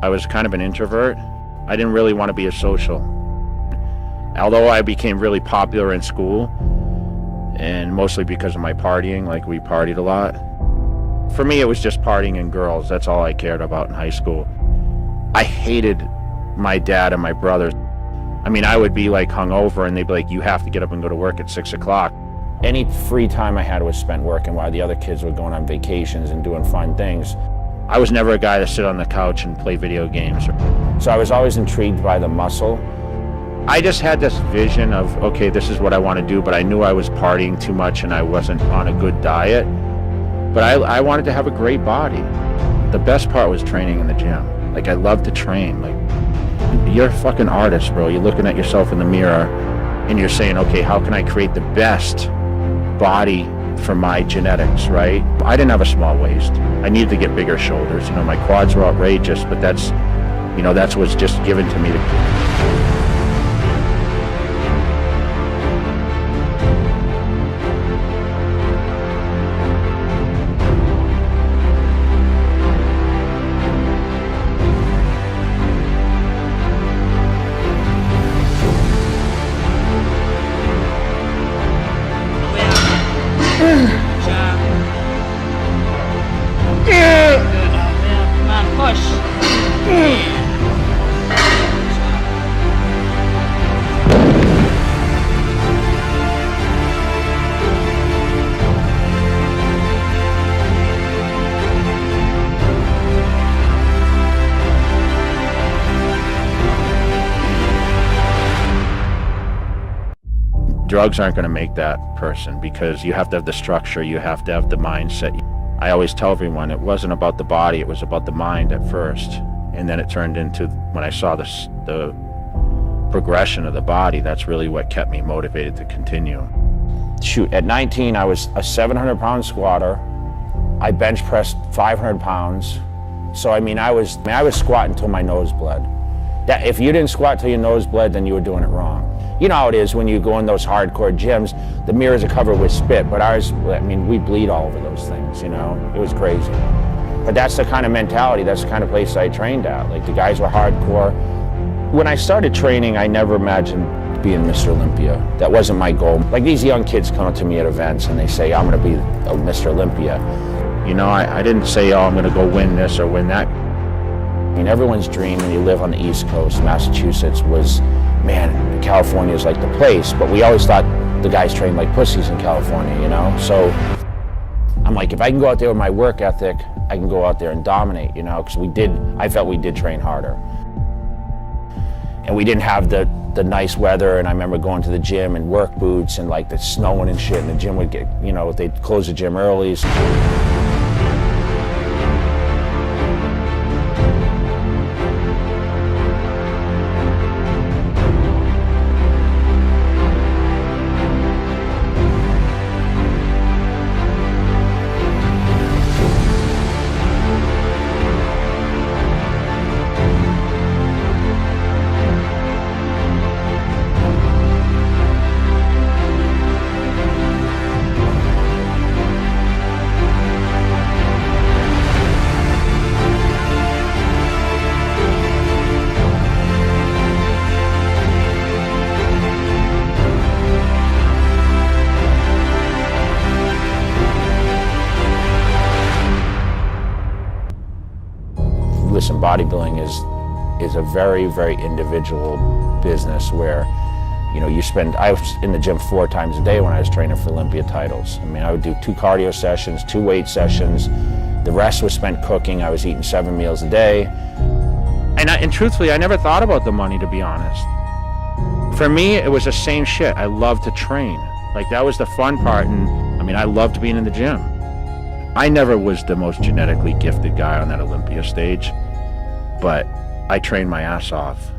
I was kind of an introvert. I didn't really want to be a social. Although I became really popular in school, and mostly because of my partying, like we partied a lot. For me, it was just partying and girls. That's all I cared about in high school. I hated my dad and my brothers. I mean, I would be like hungover and they'd be like, you have to get up and go to work at 6 o'clock. Any free time I had was spent working while the other kids were going on vacations and doing fun things. I was never a guy to sit on the couch and play video games. So I was always intrigued by the muscle. I just had this vision of, okay, this is what I want to do, but I knew I was partying too much and I wasn't on a good diet. But I wanted to have a great body. The best part was training in the gym. Like, I love to train. Like, you're a fucking artist, bro. You're looking at yourself in the mirror and you're saying, okay, how can I create the best body for my genetics, right? I didn't have a small waist. I needed to get bigger shoulders. You know, my quads were outrageous, but that's, you know, that's what's just given to me to... Drugs aren't going to make that person because you have to have the structure, you have to have the mindset. I always tell everyone it wasn't about the body, it was about the mind at first. And then it turned into, when I saw the progression of the body, that's really what kept me motivated to continue. Shoot, at 19, I was a 700-pound squatter. I bench pressed 500 pounds. So, I mean, I was squatting until my nose bled. That, if you didn't squat till your nose bled, then you were doing it wrong. You know how it is when you go in those hardcore gyms, the mirrors are covered with spit, but ours, I mean, we bleed all over those things, you know? It was crazy. But that's the kind of mentality, that's the kind of place I trained at. Like, the guys were hardcore. When I started training, I never imagined being Mr. Olympia. That wasn't my goal. Like, these young kids come up to me at events and they say, I'm gonna be a Mr. Olympia. You know, I didn't say, oh, I'm gonna go win this or win that. I mean, everyone's dream when you live on the East Coast, Massachusetts, was, man, California is like the place, but we always thought the guys trained like pussies in California, you know? So I'm like, if I can go out there with my work ethic, I can go out there and dominate, you know? Because I felt we did train harder. And we didn't have the nice weather, and I remember going to the gym in work boots and like the snowing and shit, and the gym would get, you know, they'd close the gym early. Listen, bodybuilding is a very, very individual business where, you know, I was in the gym 4 times a day when I was training for Olympia titles. I mean, I would do 2 cardio sessions, 2 weight sessions. The rest was spent cooking. I was eating 7 meals a day. And truthfully, I never thought about the money, to be honest. For me, it was the same shit. I loved to train. Like, that was the fun part, and I mean, I loved being in the gym. I never was the most genetically gifted guy on that Olympia stage, but I trained my ass off.